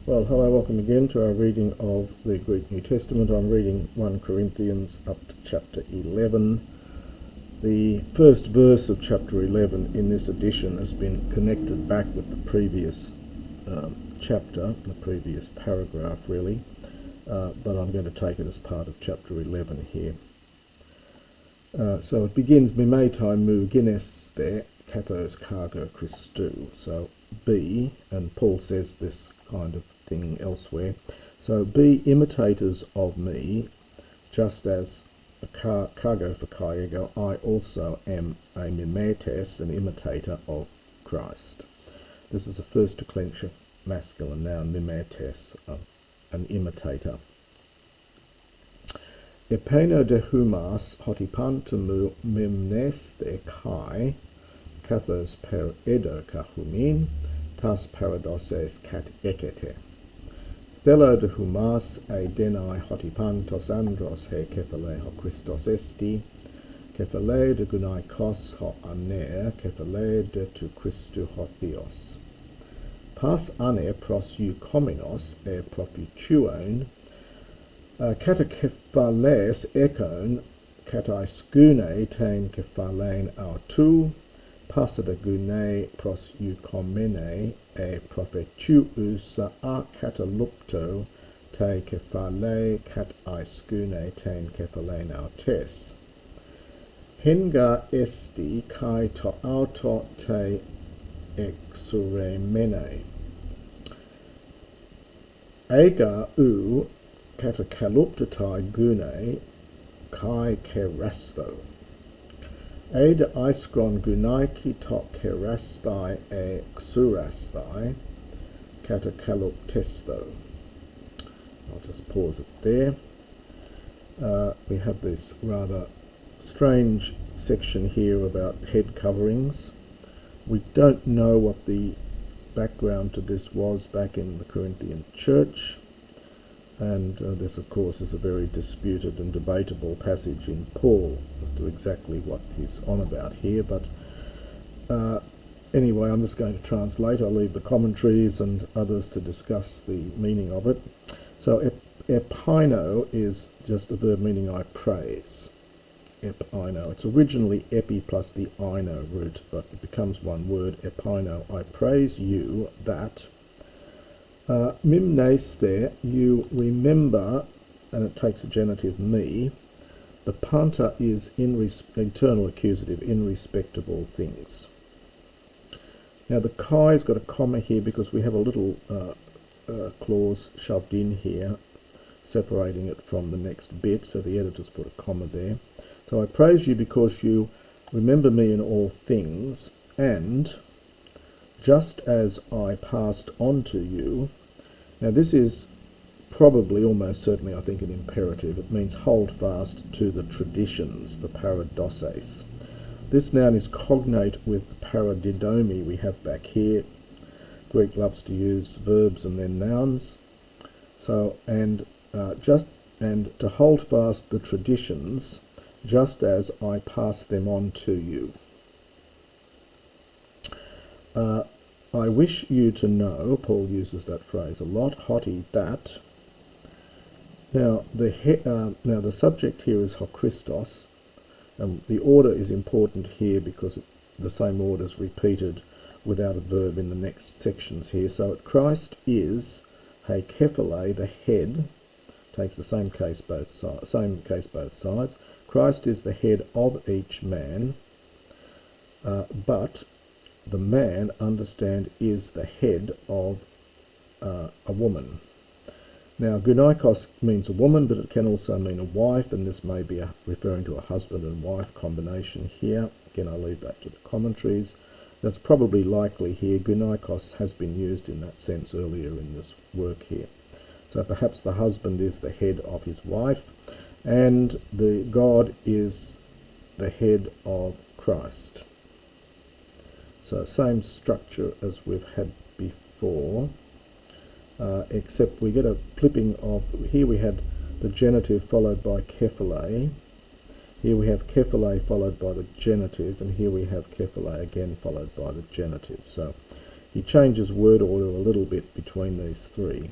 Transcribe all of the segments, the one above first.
Well, hello, welcome again to our reading of the Greek New Testament. I'm reading 1 Corinthians up to chapter 11. The first verse of chapter 11 in this edition has been connected back with the previous chapter, the previous paragraph really, but I'm going to take it as part of chapter 11 here. So it begins, Mimetai mu gineste kathos cargo Christou. So be, and Paul says this kind of thing elsewhere, so be imitators of me, just as a cargo for kaiego, I also am a mimetes, an imitator of Christ. This is a first declension masculine noun, mimetes, an imitator. Epeno de humas hotipantumu mimnes de kai, kathos per edo kahumin, tas paradoses kat ekete. Thelo de humas e denai hotipantos andros he kephale ho Christos esti, kephale de gunaikos ho aner, kephale de tu Christu ho theos. Pas ane pros eukomenos e profituon, kata kephales ekon, katai skune ten kephalein autu, passada gune pros eukomene e profetuus a catalupto te kephale kat iskune ten kephalein autes. Henga esti kai to auto te exuremene. Ega u katakaluptatai gune kai kerasto. Eda iskron gunaiki to kerastai e xurastai katakaluptesto. I'll just pause it there. We have this rather strange section here about head coverings. We don't know what the background to this was back in the Corinthian church, and this of course is a very disputed and debatable passage in Paul as to exactly what he's on about here, but anyway, I'm just going to translate. I'll leave the commentaries and others to discuss the meaning of it. So epino is just a verb meaning I praise. Epino. It's originally epi plus the ino root, but it becomes one word, epino. I praise you that. Mimnes there, you remember, and it takes a genitive me. The panta is internal accusative, in respectable things. Now the kai's got a comma here because we have a little clause shoved in here, separating it from the next bit, so the editor's put a comma there. So I praise you because you remember me in all things, and just as I passed on to you. Now this is probably, almost certainly, I think, an imperative. It means hold fast to the traditions, the paradoses. This noun is cognate with the paradidomi we have back here. Greek loves to use verbs and then nouns. So, and to hold fast the traditions, just as I pass them on to you. I wish you to know, Paul uses that phrase a lot, hoti, that. Now the subject here is ho Christos, and the order is important here because the same order is repeated without a verb in the next sections here. So Christ is he kephale, the head, takes the same case both sides. Christ is the head of each man, but the man, understand, is the head of a woman. Now, gunaikos means a woman, but it can also mean a wife, and this may be referring to a husband and wife combination here. Again, I'll leave that to the commentaries. That's probably likely here. Gunaikos has been used in that sense earlier in this work here. So perhaps the husband is the head of his wife, and the God is the head of Christ. So same structure as we've had before, except we get a flipping of, here we had the genitive followed by kephale, here we have kephale followed by the genitive, and here we have kephale again followed by the genitive. So he changes word order a little bit between these three.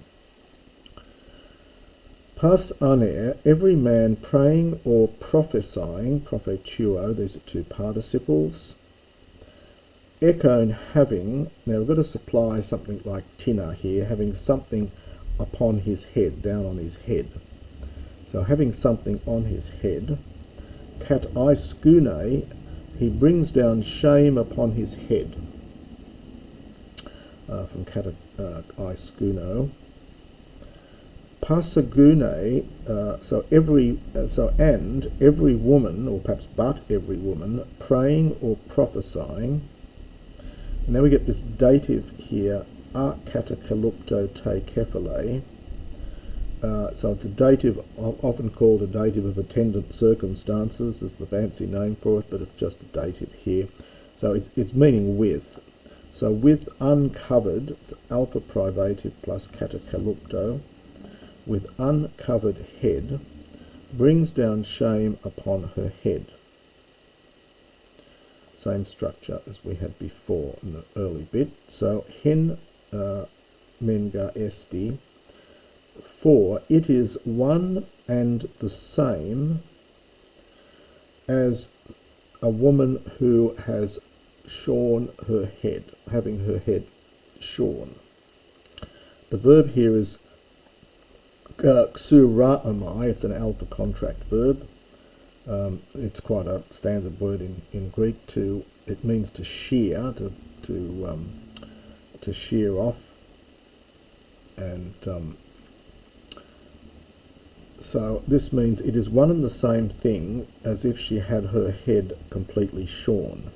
Pas aner, every man praying or prophesying, prophetuo, these are two participles. Ekon, having, now we've got to supply something like tina here, having something upon his head, down on his head. So having something on his head. Kat iskune, he brings down shame upon his head. From kat iskuno. Pasagune, and every woman, or perhaps but every woman, praying or prophesying. And now we get this dative here, a katakalupto te kephale. So it's a dative, often called a dative of attendant circumstances, is the fancy name for it, but it's just a dative here. So it's meaning with. So with uncovered, it's alpha privative plus katakalupto, with uncovered head, brings down shame upon her head. Same structure as we had before in the early bit. So hen menga esti, for it is one and the same as a woman who has shorn her head, having her head shorn. The verb here is xuraamai, it's an alpha contract verb. It's quite a standard word in Greek. It means to shear, to shear off, and so this means it is one and the same thing as if she had her head completely shorn.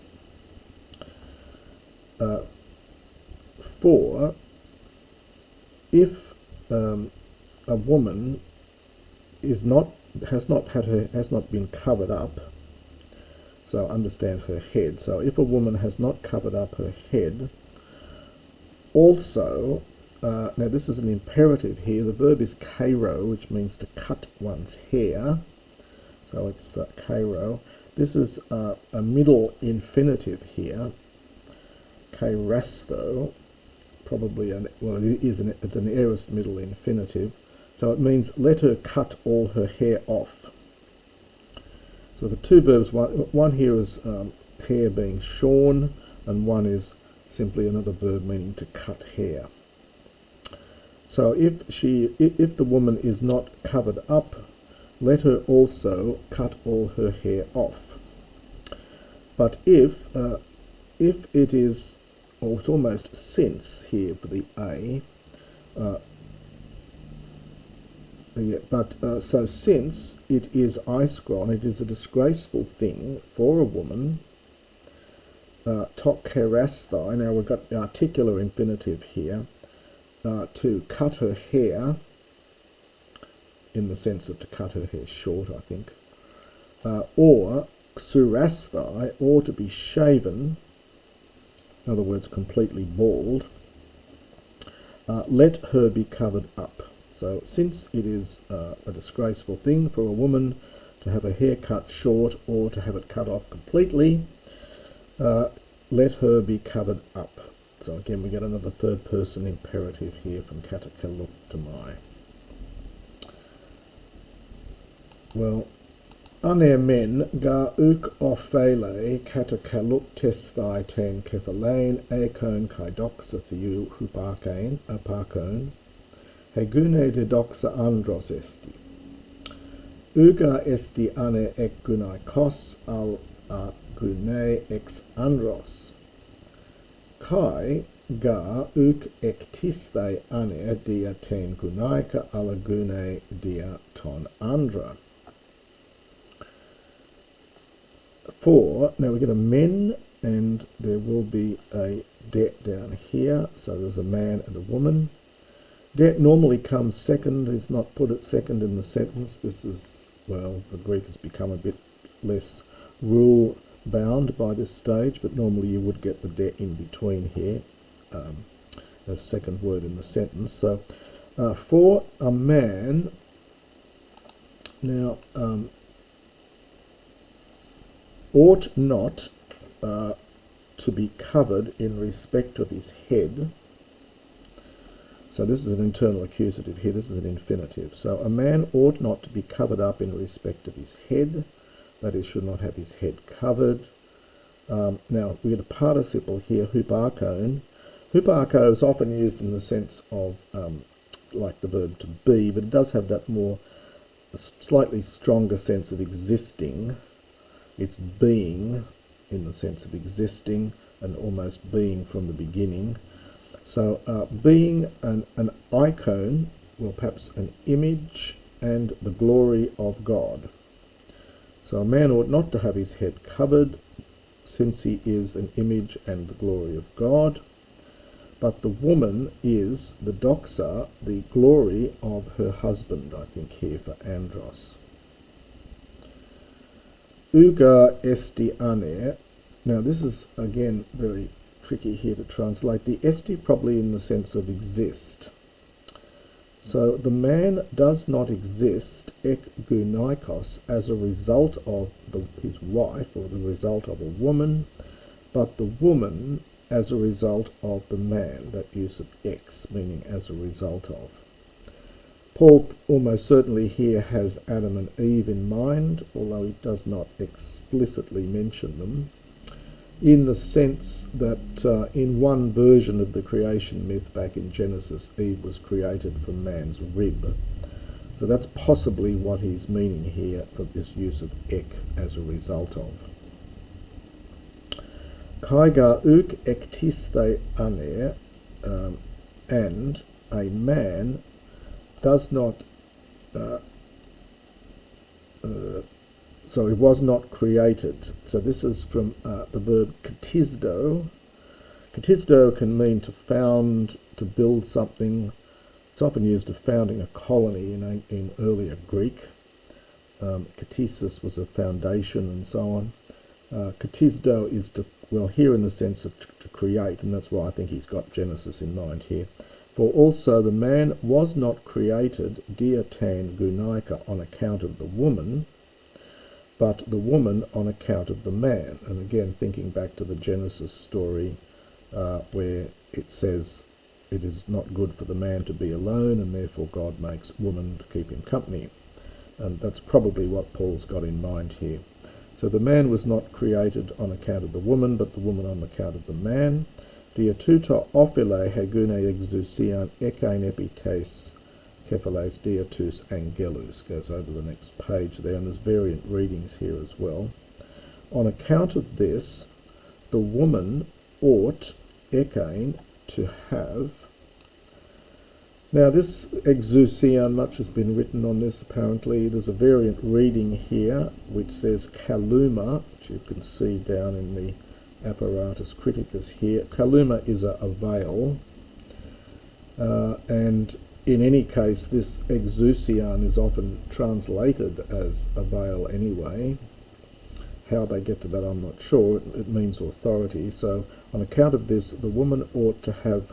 For if a woman has not been covered up, so understand her head. So if a woman has not covered up her head, also, now this is an imperative here. The verb is kairo, which means to cut one's hair. So it's kairo. This is a middle infinitive here. Kairasto, probably it is an aorist middle infinitive. So it means let her cut all her hair off. So the two verbs, one here is hair being shorn, and one is simply another verb meaning to cut hair. So if the woman is not covered up, let her also cut all her hair off. But if it is, or it's almost since here for the A, so since it is iskron, it is a disgraceful thing for a woman, tok kerasthai, now we've got the articular infinitive here, to cut her hair, in the sense of to cut her hair short, I think, or xurasthai, or to be shaven, in other words, completely bald, let her be covered up. So since it is a disgraceful thing for a woman to have her hair cut short or to have it cut off completely, let her be covered up. So again, we get another third person imperative here from katakaluptamai. Well, aner men ga uk ophele katakaluptesthai ten kephalein ekon kaidoxa theou huparkon hegune de doxa andros esti. Uga esti ane ek gunaikos al a gune ex andros. Kai ga uk ektisthai ane dia ten gunaika ala gune dia ton andra. For, now we get a men, and there will be a det down here, so there's a man and a woman. Det normally comes second, is not put at second in the sentence. This is, well, the Greek has become a bit less rule bound by this stage, but normally you would get the det in between here as second word in the sentence. So for a man, now ought not to be covered in respect of his head. So this is an internal accusative here, this is an infinitive. So a man ought not to be covered up in respect of his head, that is, should not have his head covered. Now we get a participle here, huparkon. Huparko is often used in the sense of like the verb to be, but it does have that more slightly stronger sense of existing. It's being in the sense of existing and almost being from the beginning. So being an icon, well, perhaps an image and the glory of God. So a man ought not to have his head covered, since he is an image and the glory of God. But the woman is the doxa, the glory of her husband, I think here for andros. Uga esti ane. Now this is again very tricky here to translate. The esti probably in the sense of exist. So the man does not exist ek gunaikos as a result of his wife or the result of a woman, but the woman as a result of the man, that use of ex, meaning as a result of. Paul almost certainly here has Adam and Eve in mind, although he does not explicitly mention them, in the sense that in one version of the creation myth back in Genesis, Eve was created from man's rib. So that's possibly what he's meaning here for this use of ek, as a result of. Kaiga uk ektiste ane, and a man does not, so it was not created. So this is from the verb katisdo. Katisdo can mean to found, to build something. It's often used of founding a colony in earlier Greek. Katisis was a foundation and so on. Katisdo is to, well, here in the sense of to create, and that's why I think he's got Genesis in mind here. For also the man was not created diatan gunaika on account of the woman, but the woman on account of the man. And again, thinking back to the Genesis story where it says it is not good for the man to be alone, and therefore God makes woman to keep him company. And that's probably what Paul's got in mind here. So the man was not created on account of the woman, but the woman on account of the man. Diatuta ophile hegune exousian ekain epites kephales diatus angelus. Goes over the next page there, and there's variant readings here as well. On account of this, the woman ought ekain to have. Now this exousian, much has been written on this apparently. There's a variant reading here which says kaluma, which you can see down in the apparatus criticus here. Kaluma is a veil, and in any case this exousian is often translated as a veil anyway. How they get to that I'm not sure. It means authority. So on account of this, the woman ought to have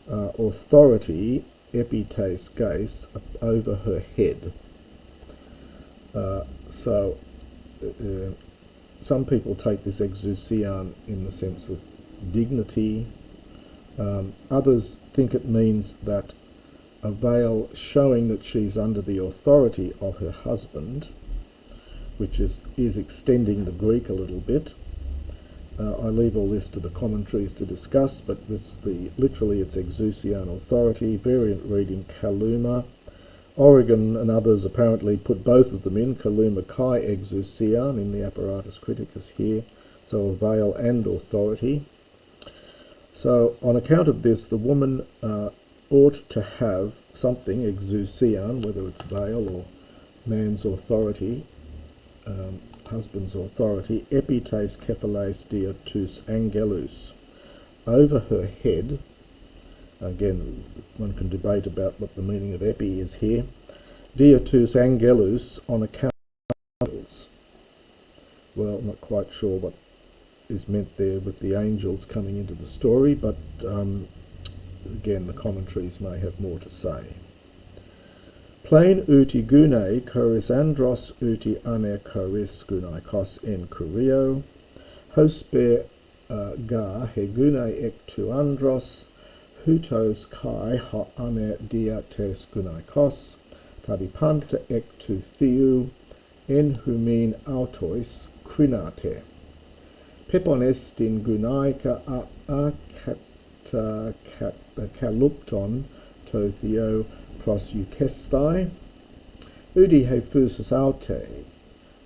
authority, epites geis, over her head. Some people take this exousian in the sense of dignity. Others think it means that a veil showing that she's under the authority of her husband, which is extending the Greek a little bit. I leave all this to the commentaries to discuss, but literally it's exousian, authority. Variant reading kaluma. Origen and others apparently put both of them in, kaluma kai exousian, in the apparatus criticus here, so a veil and authority. So on account of this, the woman ought to have something, exousian, whether it's veil or man's authority, husband's authority, epites kephales diatus angelus, over her head. Again, one can debate about what the meaning of epi is here. Diatus angelus, on account of angels. Well, I'm not quite sure what is meant there with the angels coming into the story, but again, the commentaries may have more to say. Plain uti gune choris andros uti ane choris gunaikos en kurio, hospe ga hegune ek tu andros, hutos kai ha ane dia tes gunaikos, tabipanta ek tu theou, en humin autois krinate. Pepon estin gunaika a kalupton to theo pros eukesthai, udi he fusus aute,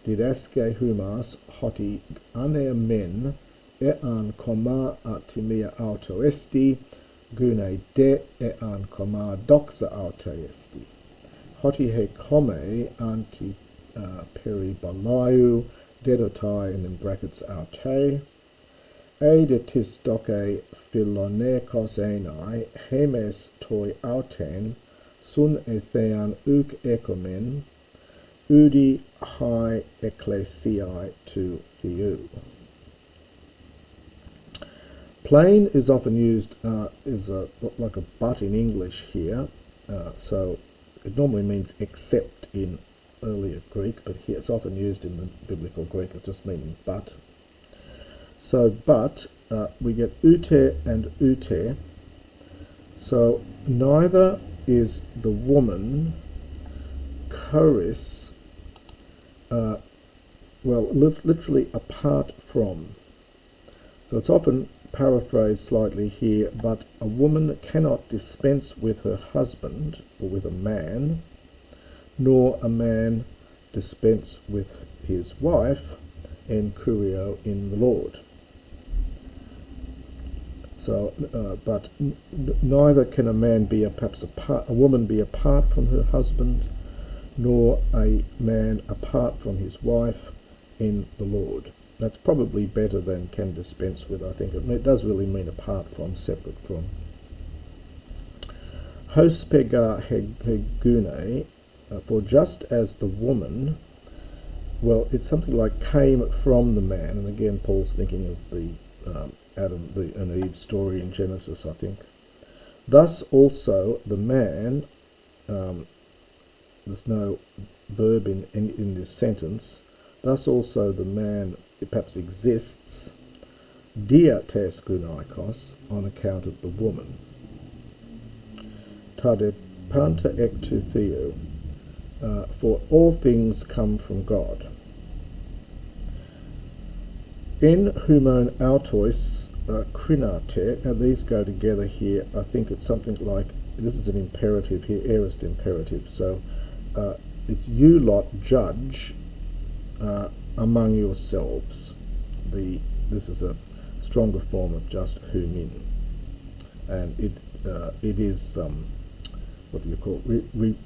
didaske humas hoti ane men an koma atimia auto esti, gune de an koma doxa auto esti. Hoti he come anti peribalayu, dedotai, and in brackets aute, de tis doce philonekos enai, hemes toi auten, sun ethean uk ecomen, udi hai ecclesiae tu theou. Plain is often used like a but in English here, so it normally means except in earlier Greek, but here it's often used in the biblical Greek as just meaning but. So but, we get ute and ute, so neither is the woman choris, literally apart from. So it's often paraphrased slightly here, but a woman cannot dispense with her husband or with a man, nor a man dispense with his wife, en curio in the Lord. So, but neither can a man be a woman be apart from her husband, nor a man apart from his wife in the Lord. That's probably better than can dispense with. I think it does really mean apart from, separate from. Hospega hegune, for just as the woman, well, it's something like came from the man, and again Paul's thinking of the Adam and Eve story in Genesis, I think. Thus also the man, there's no verb in this sentence, thus also the man perhaps exists, dia tes gunaikos, on account of the woman. Tade panta ek tu theo, for all things come from God. En humon autois krinate, now these go together here. I think it's something like, this is an imperative here, aorist imperative, so it's you lot judge among yourselves. This is a stronger form of just humin, and it is what do you call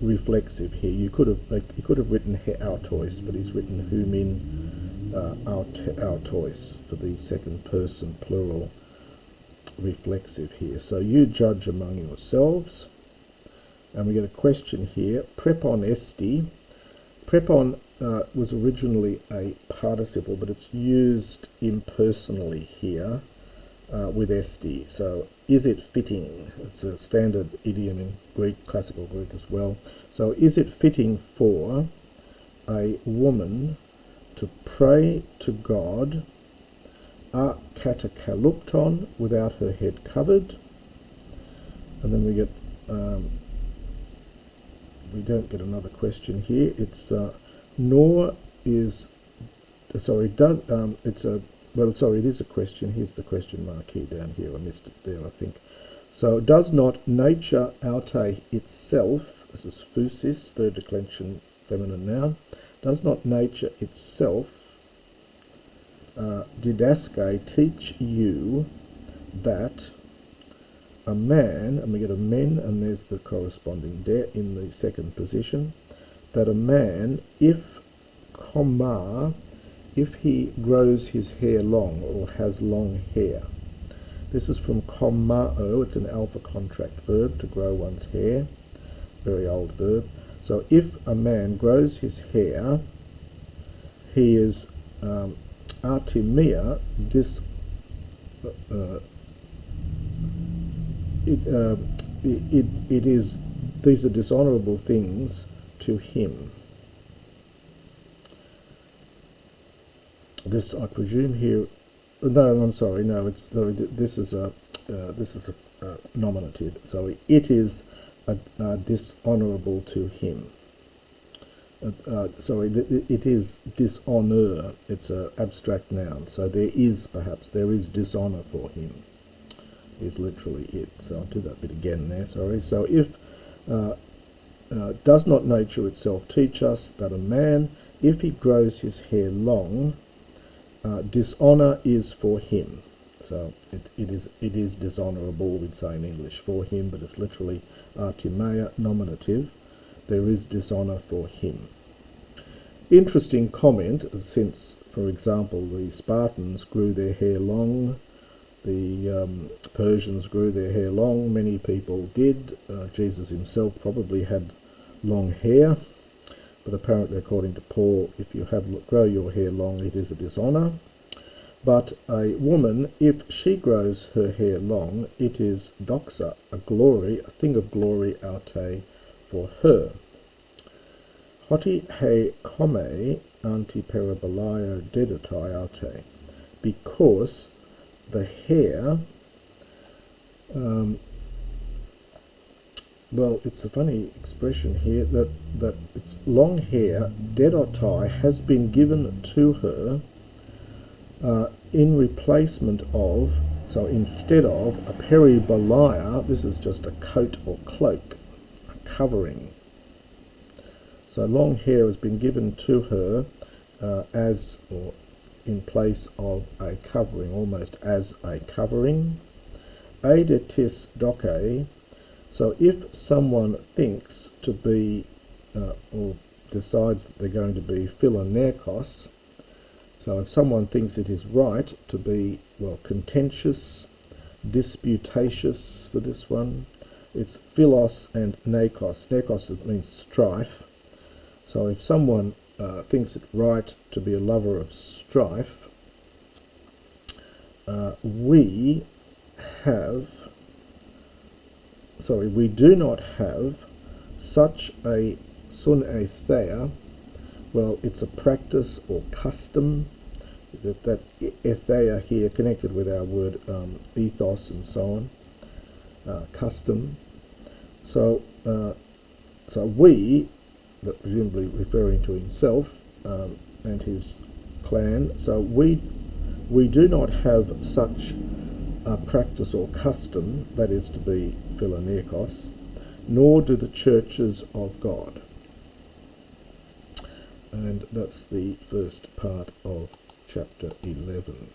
reflexive here. You could have written autois, but he's written humin autois for the second person plural reflexive here. So you judge among yourselves, and we get a question here. Prepon esti. Prepon was originally a participle, but it's used impersonally here with esti. So is it fitting? It's a standard idiom in Greek, classical Greek as well. So is it fitting for a woman to pray to God a katakalupton, without her head covered? And then we get we don't get another question here. It's nor is it is a question. Here's the question mark here down here. I missed it there, I think. So does not nature aute itself, this is phusis, third declension feminine noun, does not nature itself didaske, teach you that a man, and we get a men, and there's the corresponding de in the second position, that a man, if he grows his hair long or has long hair. This is from komao, it's an alpha contract verb, to grow one's hair, very old verb. So if a man grows his hair, he is artimia, it is, these are dishonourable things to him. This, I presume here, No, I'm sorry. No, it's this is a nominative. So it is dishonourable to him. It is dishonour. It's an abstract noun. So there is dishonour for him. Is literally it. So I'll do that bit again there. Sorry. So if does not nature itself teach us that a man, if he grows his hair long, dishonour is for him? So it is dishonourable, we'd say in English, for him, but it's literally artimeia, nominative. There is dishonour for him. Interesting comment, since, for example, the Spartans grew their hair long, the Persians grew their hair long, many people did. Jesus himself probably had long hair, but apparently, according to Paul, if you grow your hair long, it is a dishonour. But a woman, if she grows her hair long, it is doxa, a glory, a thing of glory, aute, for her. Hoti he come antiparabolio dedatai aute, because the hair, well, it's a funny expression here, that it's long hair, dedotai, has been given to her in replacement of, so instead of, a peribolia. This is just a coat or cloak, a covering. So long hair has been given to her as, or in place of, a covering, almost as a covering. Eidetis doce. So if someone thinks to be, or decides that they're going to be philonerkos, so if someone thinks it is right to be, well, contentious, disputatious for this one, it's philos and nekos. Nekos means strife. So if someone thinks it right to be a lover of strife, we do not have such a sunetheia. Well, it's a practice or custom. That etheia here connected with our word ethos and so on, custom. So we, that presumably referring to himself and his clan, so we do not have such a practice or custom, that is to be philonerkos, nor do the churches of God. And that's the first part of chapter 11.